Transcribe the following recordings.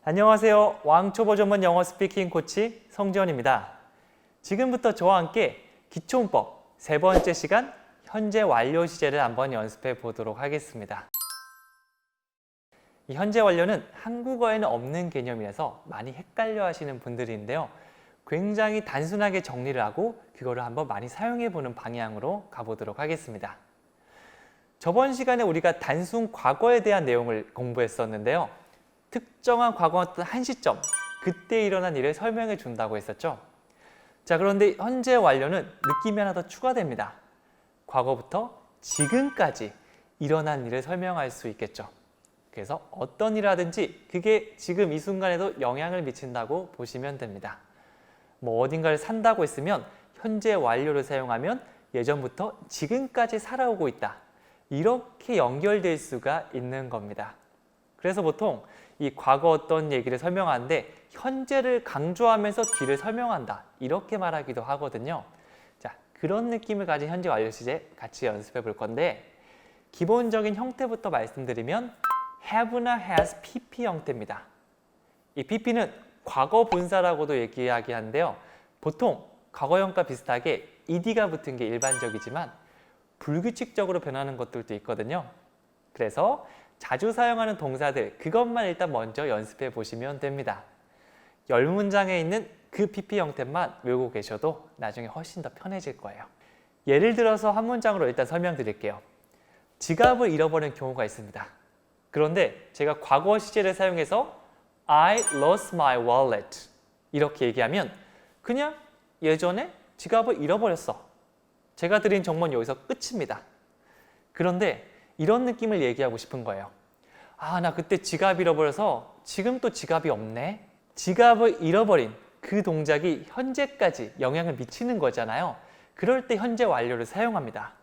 안녕하세요. 왕초보 전문 영어 스피킹 코치 성지현입니다. 지금부터 저와 함께 기초문법 세 번째 시간 현재 완료 시제를 한번 연습해 보도록 하겠습니다. 이 현재 완료는 한국어에는 없는 개념이라서 많이 헷갈려 하시는 분들인데요. 굉장히 단순하게 정리를 하고 그거를 한번 많이 사용해 보는 방향으로 가보도록 하겠습니다. 저번 시간에 우리가 단순 과거에 대한 내용을 공부했었는데요. 특정한 과거 어떤 한 시점, 그때 일어난 일을 설명해 준다고 했었죠. 자, 그런데 현재 완료는 느낌이 하나 더 추가됩니다. 과거부터 지금까지 일어난 일을 설명할 수 있겠죠. 그래서 어떤 일을 하든지 그게 지금 이 순간에도 영향을 미친다고 보시면 됩니다. 뭐 어딘가를 산다고 했으면 현재 완료를 사용하면 예전부터 지금까지 살아오고 있다. 이렇게 연결될 수가 있는 겁니다. 그래서 보통 이 과거 어떤 얘기를 설명하는데 현재를 강조하면서 뒤를 설명한다. 이렇게 말하기도 하거든요. 자, 그런 느낌을 가진 현재 완료 시제 같이 연습해 볼 건데 기본적인 형태부터 말씀드리면 have나 has PP 형태입니다. 이 PP는 과거 분사라고도 이야기하는데요. 보통 과거형과 비슷하게 ed가 붙은 게 일반적이지만 불규칙적으로 변하는 것들도 있거든요. 그래서 자주 사용하는 동사들, 그것만 일단 먼저 연습해 보시면 됩니다. 10문장에 있는 그 PP 형태만 외우고 계셔도 나중에 훨씬 더 편해질 거예요. 예를 들어서 한 문장으로 일단 설명드릴게요. 지갑을 잃어버린 경우가 있습니다. 그런데 제가 과거 시제를 사용해서 I lost my wallet 이렇게 얘기하면 그냥 예전에 지갑을 잃어버렸어. 제가 드린 정보는 여기서 끝입니다. 그런데 이런 느낌을 얘기하고 싶은 거예요. 아, 나 그때 지갑 잃어버려서 지금 또 지갑이 없네. 지갑을 잃어버린 그 동작이 현재까지 영향을 미치는 거잖아요. 그럴 때 현재 완료를 사용합니다.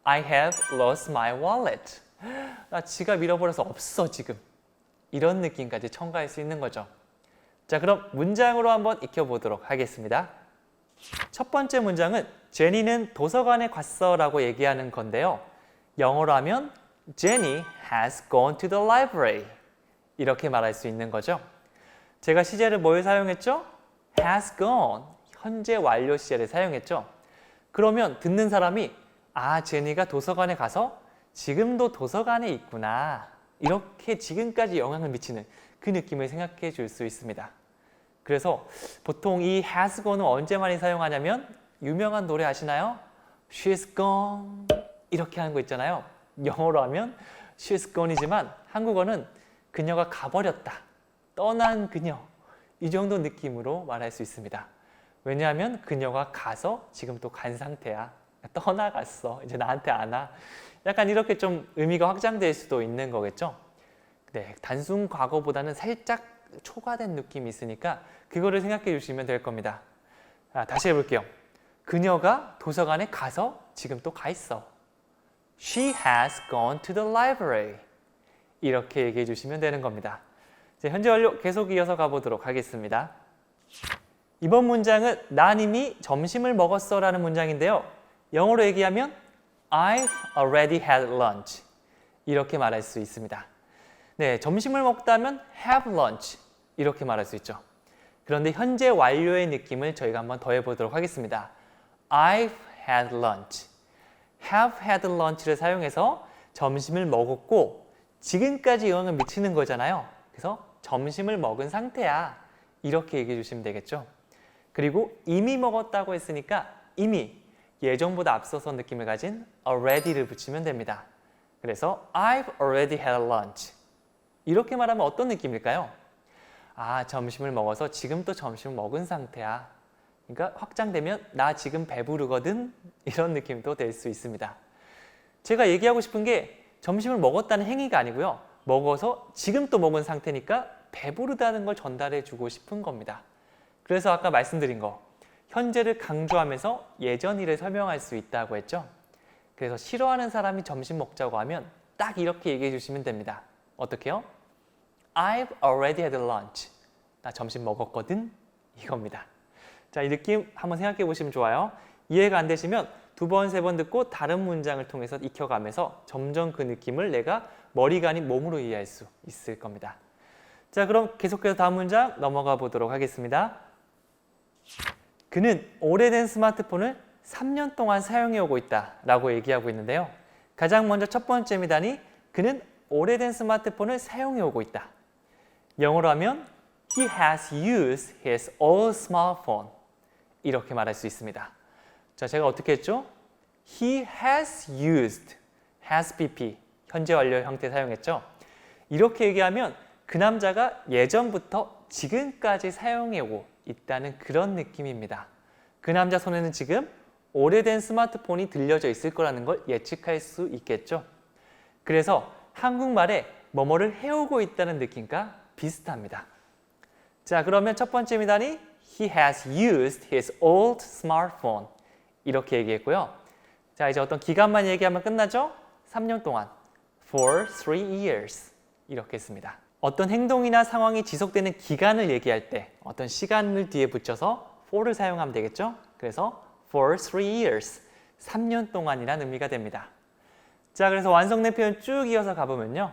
I have lost my wallet. 나 지갑 잃어버려서 없어 지금. 이런 느낌까지 첨가할 수 있는 거죠. 자, 그럼 문장으로 한번 익혀보도록 하겠습니다. 첫 번째 문장은 제니는 도서관에 갔어 라고 얘기하는 건데요. 영어로 하면 Jenny has gone to the library 이렇게 말할 수 있는 거죠. 제가 시제를 뭘 사용했죠? has gone, 현재 완료 시제를 사용했죠. 그러면 듣는 사람이 아, 제니가 도서관에 가서 지금도 도서관에 있구나 이렇게 지금까지 영향을 미치는 그 느낌을 생각해 줄 수 있습니다. 그래서 보통 이 has gone을 언제 많이 사용하냐면 유명한 노래 아시나요? She's gone 이렇게 하는 거 있잖아요. 영어로 하면 she's gone이지만 한국어는 그녀가 가버렸다. 떠난 그녀. 이 정도 느낌으로 말할 수 있습니다. 왜냐하면 그녀가 가서 지금 또 간 상태야. 떠나갔어. 이제 나한테 안 와. 약간 이렇게 좀 의미가 확장될 수도 있는 거겠죠. 네, 단순 과거보다는 살짝 초과된 느낌이 있으니까 그거를 생각해 주시면 될 겁니다. 자, 다시 해볼게요. 그녀가 도서관에 가서 지금 또 가 있어. She has gone to the library. 이렇게 얘기해 주시면 되는 겁니다. 이제 현재 완료 계속 이어서 가보도록 하겠습니다. 이번 문장은 난 이미 점심을 먹었어 라는 문장인데요. 영어로 얘기하면 I've already had lunch. 이렇게 말할 수 있습니다. 네, 점심을 먹다면 have lunch. 이렇게 말할 수 있죠. 그런데 현재 완료의 느낌을 저희가 한번 더 해보도록 하겠습니다. I've had lunch. have had lunch를 사용해서 점심을 먹었고 지금까지 영향을 미치는 거잖아요. 그래서 점심을 먹은 상태야. 이렇게 얘기해 주시면 되겠죠. 그리고 이미 먹었다고 했으니까 이미 예전보다 앞서서 느낌을 가진 already를 붙이면 됩니다. 그래서 I've already had lunch. 이렇게 말하면 어떤 느낌일까요? 아, 점심을 먹어서 지금 또 점심을 먹은 상태야. 그러니까 확장되면 나 지금 배부르거든 이런 느낌도 될 수 있습니다. 제가 얘기하고 싶은 게 점심을 먹었다는 행위가 아니고요. 먹어서 지금 또 먹은 상태니까 배부르다는 걸 전달해 주고 싶은 겁니다. 그래서 아까 말씀드린 거 현재를 강조하면서 예전 일을 설명할 수 있다고 했죠. 그래서 싫어하는 사람이 점심 먹자고 하면 딱 이렇게 얘기해 주시면 됩니다. 어떻게요? I've already had lunch. 나 점심 먹었거든 이겁니다. 자, 이 느낌 한번 생각해 보시면 좋아요. 이해가 안 되시면 두 번, 세 번 듣고 다른 문장을 통해서 익혀가면서 점점 그 느낌을 내가 머리가 아닌 몸으로 이해할 수 있을 겁니다. 자, 그럼 계속해서 다음 문장 넘어가 보도록 하겠습니다. 그는 오래된 스마트폰을 3년 동안 사용해 오고 있다 라고 얘기하고 있는데요. 가장 먼저 첫 번째입니다니 그는 오래된 스마트폰을 사용해 오고 있다. 영어로 하면 He has used his old smartphone 이렇게 말할 수 있습니다. 자, 제가 어떻게 했죠? He has used, has pp, 현재 완료 형태 사용했죠? 이렇게 얘기하면 그 남자가 예전부터 지금까지 사용해오고 있다는 그런 느낌입니다. 그 남자 손에는 지금 오래된 스마트폰이 들려져 있을 거라는 걸 예측할 수 있겠죠? 그래서 한국말에 뭐뭐를 해오고 있다는 느낌과 비슷합니다. 자, 그러면 첫 번째입니다니 He has used his old smartphone 이렇게 얘기했고요. 자, 이제 어떤 기간만 얘기하면 끝나죠? 3년 동안 for 3 years 이렇게 했습니다. 어떤 행동이나 상황이 지속되는 기간을 얘기할 때 어떤 시간을 뒤에 붙여서 for를 사용하면 되겠죠? 그래서 for 3 years 3년 동안이라는 의미가 됩니다. 자, 그래서 완성된 표현 쭉 이어서 가보면요.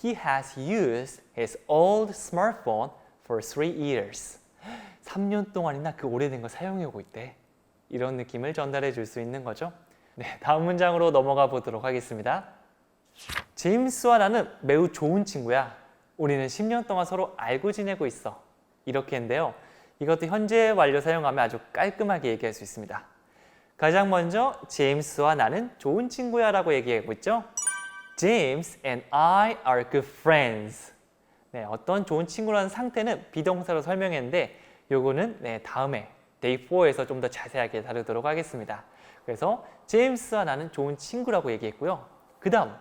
He has used his old smartphone for 3 years. 3년 동안이나 그 오래된 거 사용해오고 있대. 이런 느낌을 전달해 줄 수 있는 거죠. 네, 다음 문장으로 넘어가 보도록 하겠습니다. 제임스와 나는 매우 좋은 친구야. 우리는 10년 동안 서로 알고 지내고 있어. 이렇게 했는데요. 이것도 현재 완료 사용하면 아주 깔끔하게 얘기할 수 있습니다. 가장 먼저 제임스와 나는 좋은 친구야 라고 얘기하고 있죠. James and I are good friends. 네, 어떤 좋은 친구라는 상태는 비동사로 설명했는데 요거는 다음에 day 4에서 좀 더 자세하게 다루도록 하겠습니다. 그래서 제임스와 나는 좋은 친구라고 얘기했고요. 그 다음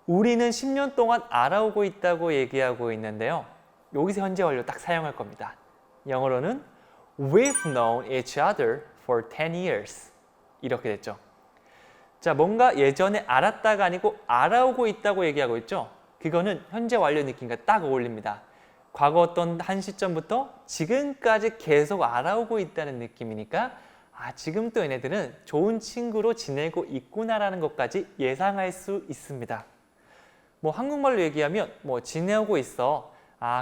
우리는 10년 동안 알아오고 있다고 얘기하고 있는데요. 여기서 현재 완료 딱 사용할 겁니다. 영어로는 We've known each other for 10 years 이렇게 됐죠. 자, 뭔가 예전에 알았다가 아니고 알아오고 있다고 얘기하고 있죠. 그거는 현재 완료 느낌과 딱 어울립니다. 과거 어떤 한 시점부터 지금까지 계속 알아오고 있다는 느낌이니까 지금 또 얘네들은 좋은 친구로 지내고 있구나라는 것까지 예상할 수 있습니다. 뭐 한국말로 얘기하면 지내고 있어.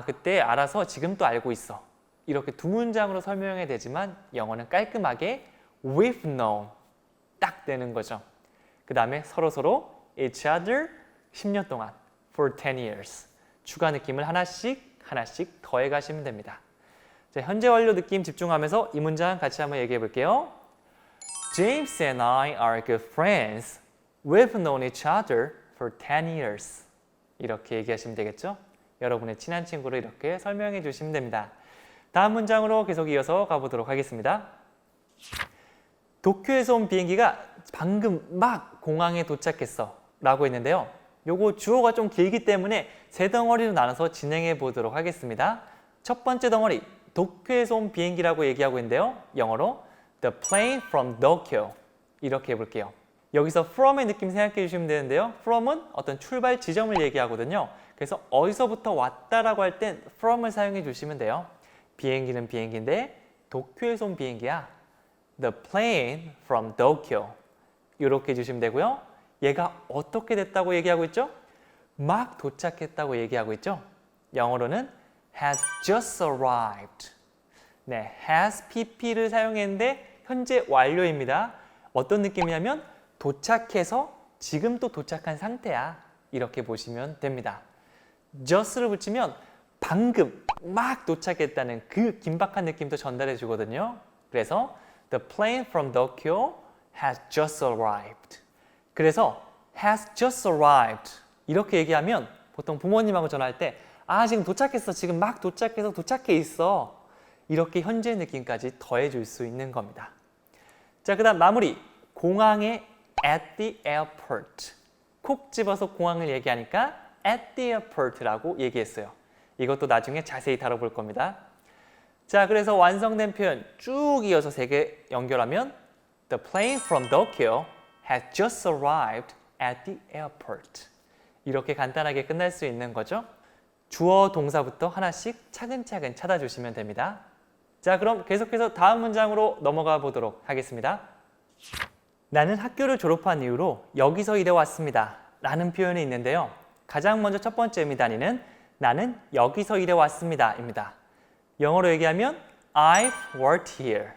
그때 알아서 지금 또 알고 있어. 이렇게 두 문장으로 설명해야 되지만 영어는 깔끔하게 we've known 딱 되는 거죠. 그 다음에 서로 each other 10년 동안 for 10 years 추가 느낌을 하나씩 더해 가시면 됩니다. 자, 현재 완료 느낌 집중하면서 이 문장 같이 한번 얘기해 볼게요. James and I are good friends. We've known each other for 10 years. 이렇게 얘기하시면 되겠죠? 여러분의 친한 친구를 이렇게 설명해 주시면 됩니다. 다음 문장으로 계속 이어서 가보도록 하겠습니다. 도쿄에서 온 비행기가 방금 막 공항에 도착했어 라고 했는데요. 요거 주어가 좀 길기 때문에 세 덩어리로 나눠서 진행해 보도록 하겠습니다. 첫 번째 덩어리 도쿄에서 온 비행기라고 얘기하고 있는데요. 영어로 The plane from Tokyo 이렇게 해볼게요. 여기서 from의 느낌 생각해 주시면 되는데요. from은 어떤 출발 지점을 얘기하거든요. 그래서 어디서부터 왔다라고 할 땐 from을 사용해 주시면 돼요. 비행기는 비행기인데 도쿄에서 온 비행기야. The plane from Tokyo 이렇게 해주시면 되고요. 얘가 어떻게 됐다고 얘기하고 있죠? 막 도착했다고 얘기하고 있죠? 영어로는 has just arrived. 네, has pp를 사용했는데 현재 완료입니다. 어떤 느낌이냐면 도착해서 지금 또 도착한 상태야. 이렇게 보시면 됩니다. just를 붙이면 방금 막 도착했다는 그 긴박한 느낌도 전달해 주거든요. 그래서 The plane from Tokyo has just arrived. 그래서 has just arrived 이렇게 얘기하면 보통 부모님하고 전화할 때 지금 도착했어. 지금 막 도착해서 도착해 있어. 이렇게 현재 느낌까지 더해줄 수 있는 겁니다. 자, 그 다음 마무리. 공항에 at the airport. 콕 집어서 공항을 얘기하니까 at the airport라고 얘기했어요. 이것도 나중에 자세히 다뤄볼 겁니다. 자, 그래서 완성된 표현 쭉 이어서 3개 연결하면 The plane from Tokyo has just arrived at the airport. 이렇게 간단하게 끝날 수 있는 거죠. 주어 동사부터 하나씩 차근차근 찾아주시면 됩니다. 자, 그럼 계속해서 다음 문장으로 넘어가 보도록 하겠습니다. 나는 학교를 졸업한 이후로 여기서 일해 왔습니다. 라는 표현이 있는데요. 가장 먼저 첫 번째입니다니는 나는 여기서 일해왔습니다 입니다. 영어로 얘기하면 I've worked here.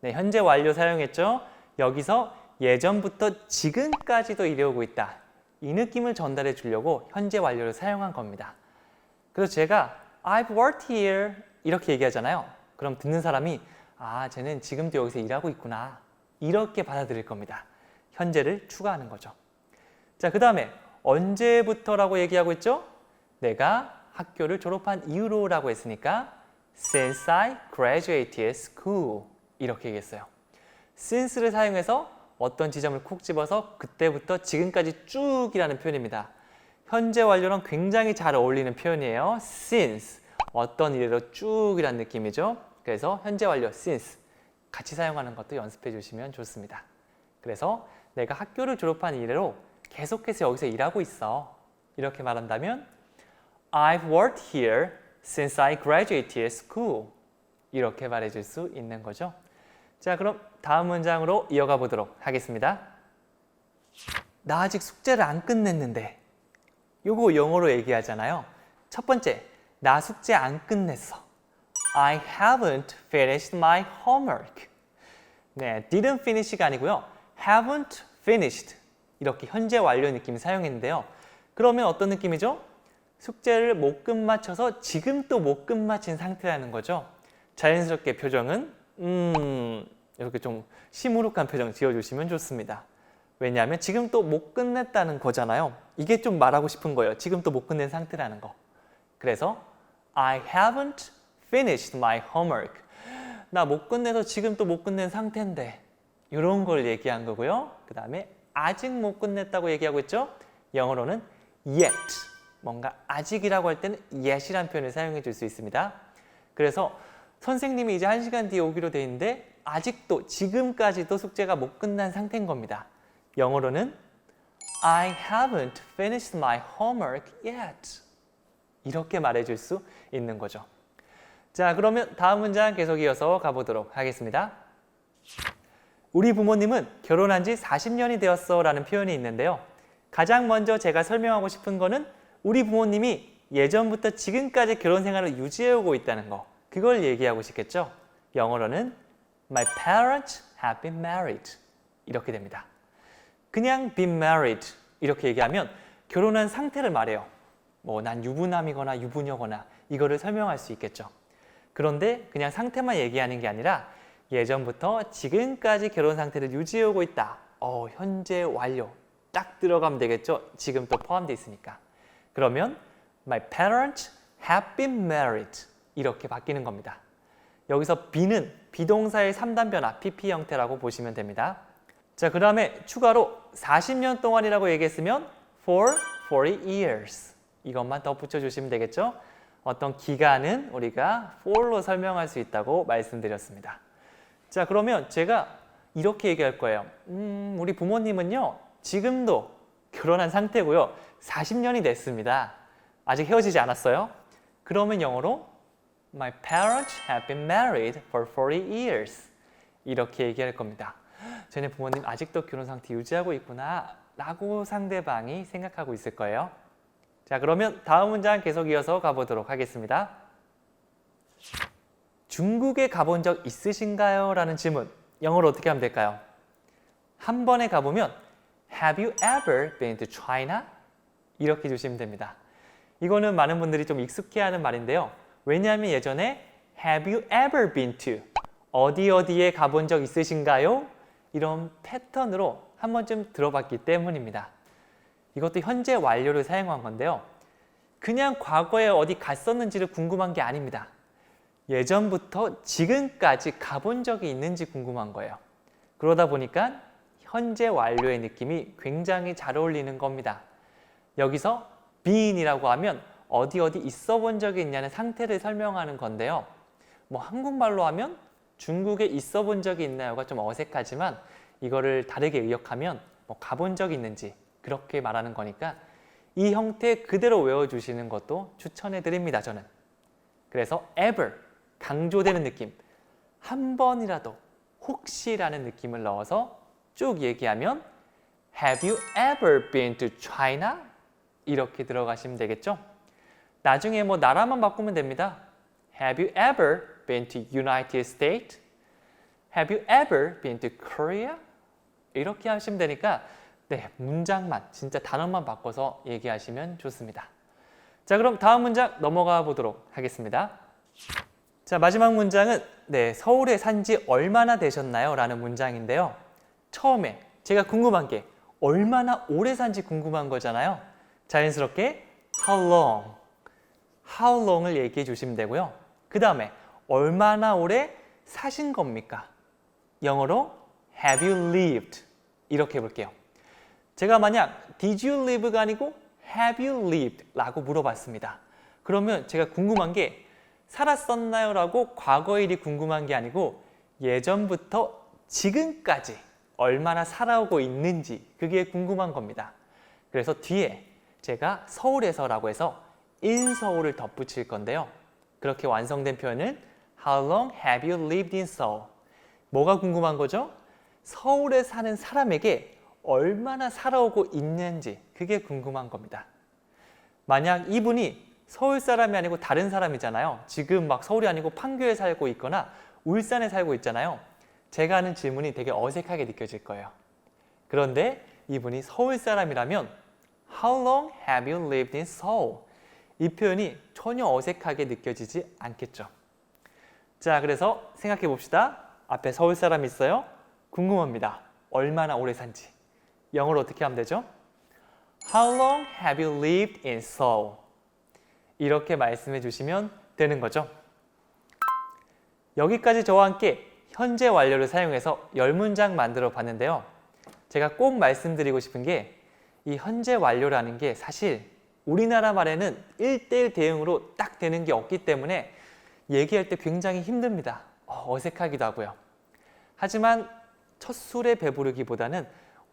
네, 현재 완료 사용했죠. 여기서 예전부터 지금까지도 일해오고 있다. 이 느낌을 전달해 주려고 현재 완료를 사용한 겁니다. 그래서 제가 I've worked here 이렇게 얘기하잖아요. 그럼 듣는 사람이 아, 쟤는 지금도 여기서 일하고 있구나. 이렇게 받아들일 겁니다. 현재를 추가하는 거죠. 자, 그 다음에 언제부터라고 얘기하고 있죠? 내가 학교를 졸업한 이후로라고 했으니까 Since I graduated school 이렇게 얘기했어요. Since를 사용해서 어떤 지점을 콕 집어서 그때부터 지금까지 쭉이라는 표현입니다. 현재 완료랑 굉장히 잘 어울리는 표현이에요. Since 어떤 일로 쭉이라는 느낌이죠. 그래서 현재 완료 since 같이 사용하는 것도 연습해 주시면 좋습니다. 그래서 내가 학교를 졸업한 이래로 계속해서 여기서 일하고 있어. 이렇게 말한다면 I've worked here since I graduated school. 이렇게 말해줄 수 있는 거죠. 자, 그럼 다음 문장으로 이어가 보도록 하겠습니다. 나 아직 숙제를 안 끝냈는데. 요거 영어로 얘기하잖아요. 첫 번째, 나 숙제 안 끝냈어. I haven't finished my homework. 네, didn't finish가 아니고요. haven't finished. 이렇게 현재 완료 느낌 사용했는데요. 그러면 어떤 느낌이죠? 숙제를 못 끝마쳐서 지금 또 못 끝마친 상태라는 거죠. 자연스럽게 표정은 이렇게 좀 시무룩한 표정 지어주시면 좋습니다. 왜냐하면 지금 또 못 끝냈다는 거잖아요. 이게 좀 말하고 싶은 거예요. 지금 또 못 끝낸 상태라는 거. 그래서 I haven't finished my homework. 나 못 끝내서 지금 또 못 끝낸 상태인데 이런 걸 얘기한 거고요. 그 다음에 아직 못 끝냈다고 얘기하고 있죠. 영어로는 yet. 뭔가 아직이라고 할 때는 yet이라는 표현을 사용해 줄 수 있습니다. 그래서 선생님이 이제 1시간 뒤에 오기로 돼 있는데 아직도 지금까지도 숙제가 못 끝난 상태인 겁니다. 영어로는 I haven't finished my homework yet. 이렇게 말해줄 수 있는 거죠. 자, 그러면 다음 문장 계속 이어서 가보도록 하겠습니다. 우리 부모님은 결혼한 지 40년이 되었어 라는 표현이 있는데요. 가장 먼저 제가 설명하고 싶은 거는 우리 부모님이 예전부터 지금까지 결혼 생활을 유지해오고 있다는 거. 그걸 얘기하고 싶겠죠. 영어로는 My parents have been married. 이렇게 됩니다. 그냥 been married 이렇게 얘기하면 결혼한 상태를 말해요. 뭐 난 유부남이거나 유부녀거나 이거를 설명할 수 있겠죠. 그런데 그냥 상태만 얘기하는 게 아니라 예전부터 지금까지 결혼 상태를 유지해오고 있다. 현재 완료. 딱 들어가면 되겠죠. 지금 또 포함되어 있으니까. 그러면 My parents have been married. 이렇게 바뀌는 겁니다. 여기서 be는 비동사의 3단 변화, PP 형태라고 보시면 됩니다. 자, 그 다음에 추가로 40년 동안이라고 얘기했으면 for 40 years. 이것만 더 붙여주시면 되겠죠. 어떤 기간은 우리가 for로 설명할 수 있다고 말씀드렸습니다. 자, 그러면 제가 이렇게 얘기할 거예요. 우리 부모님은요, 지금도 결혼한 상태고요. 40년이 됐습니다. 아직 헤어지지 않았어요. 그러면 영어로 My parents have been married for 40 years. 이렇게 얘기할 겁니다. 쟤네 부모님 아직도 결혼 상태 유지하고 있구나 라고 상대방이 생각하고 있을 거예요. 자, 그러면 다음 문장 계속 이어서 가보도록 하겠습니다. 중국에 가본 적 있으신가요? 라는 질문. 영어로 어떻게 하면 될까요? 한 번에 가보면 Have you ever been to China? 이렇게 주시면 됩니다. 이거는 많은 분들이 좀 익숙해하는 말인데요. 왜냐하면 예전에 Have you ever been to? 어디에 가본 적 있으신가요? 이런 패턴으로 한 번쯤 들어봤기 때문입니다. 이것도 현재 완료를 사용한 건데요. 그냥 과거에 어디 갔었는지를 궁금한 게 아닙니다. 예전부터 지금까지 가본 적이 있는지 궁금한 거예요. 그러다 보니까 현재 완료의 느낌이 굉장히 잘 어울리는 겁니다. 여기서 been이라고 하면 어디 있어 본 적이 있냐는 상태를 설명하는 건데요. 뭐 한국말로 하면 중국에 있어 본 적이 있나요가 좀 어색하지만 이거를 다르게 의역하면 뭐 가본 적이 있는지 그렇게 말하는 거니까 이 형태 그대로 외워주시는 것도 추천해 드립니다, 저는. 그래서 ever, 강조되는 느낌, 한 번이라도 혹시라는 느낌을 넣어서 쭉 얘기하면 Have you ever been to China? 이렇게 들어가시면 되겠죠? 나중에 뭐 나라만 바꾸면 됩니다. Have you ever been to United States? Have you ever been to Korea? 이렇게 하시면 되니까 네, 문장만, 진짜 단어만 바꿔서 얘기하시면 좋습니다. 자, 그럼 다음 문장 넘어가 보도록 하겠습니다. 자, 마지막 문장은 네, 서울에 산 지 얼마나 되셨나요? 라는 문장인데요. 처음에 제가 궁금한 게 얼마나 오래 산지 궁금한 거잖아요. 자연스럽게 how long, how long을 얘기해 주시면 되고요. 그 다음에 얼마나 오래 사신 겁니까? 영어로 have you lived 이렇게 해볼게요. 제가 만약 did you live가 아니고 have you lived 라고 물어봤습니다. 그러면 제가 궁금한 게 살았었나요? 라고 과거일이 궁금한 게 아니고 예전부터 지금까지 얼마나 살아오고 있는지 그게 궁금한 겁니다. 그래서 뒤에 제가 서울에서 라고 해서 in 서울을 덧붙일 건데요. 그렇게 완성된 표현은 How long have you lived in Seoul? 뭐가 궁금한 거죠? 서울에 사는 사람에게 얼마나 살아오고 있는지 그게 궁금한 겁니다. 만약 이분이 서울 사람이 아니고 다른 사람이잖아요. 지금 막 서울이 아니고 판교에 살고 있거나 울산에 살고 있잖아요. 제가 하는 질문이 되게 어색하게 느껴질 거예요. 그런데 이분이 서울 사람이라면 How long have you lived in Seoul? 이 표현이 전혀 어색하게 느껴지지 않겠죠. 자, 그래서 생각해 봅시다. 앞에 서울 사람 있어요? 궁금합니다. 얼마나 오래 산지. 영어로 어떻게 하면 되죠? How long have you lived in Seoul? 이렇게 말씀해 주시면 되는 거죠. 여기까지 저와 함께 현재 완료를 사용해서 10문장 만들어 봤는데요. 제가 꼭 말씀드리고 싶은 게 이 현재 완료라는 게 사실 우리나라 말에는 1:1 대응으로 딱 되는 게 없기 때문에 얘기할 때 굉장히 힘듭니다. 어색하기도 하고요. 하지만 첫 술에 배부르기보다는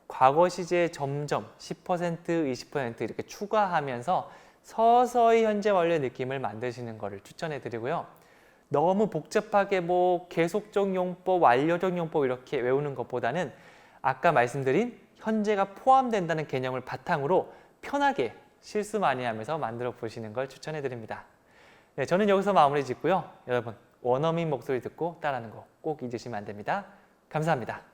과거 시제에 점점 10%, 20% 이렇게 추가하면서 서서히 현재 완료의 느낌을 만드시는 것을 추천해 드리고요. 너무 복잡하게 뭐 계속적 용법, 완료적 용법 이렇게 외우는 것보다는 아까 말씀드린 현재가 포함된다는 개념을 바탕으로 편하게 실수 많이 하면서 만들어 보시는 걸 추천해 드립니다. 네, 저는 여기서 마무리 짓고요. 여러분 원어민 목소리 듣고 따라하는 거 꼭 잊으시면 안 됩니다. 감사합니다.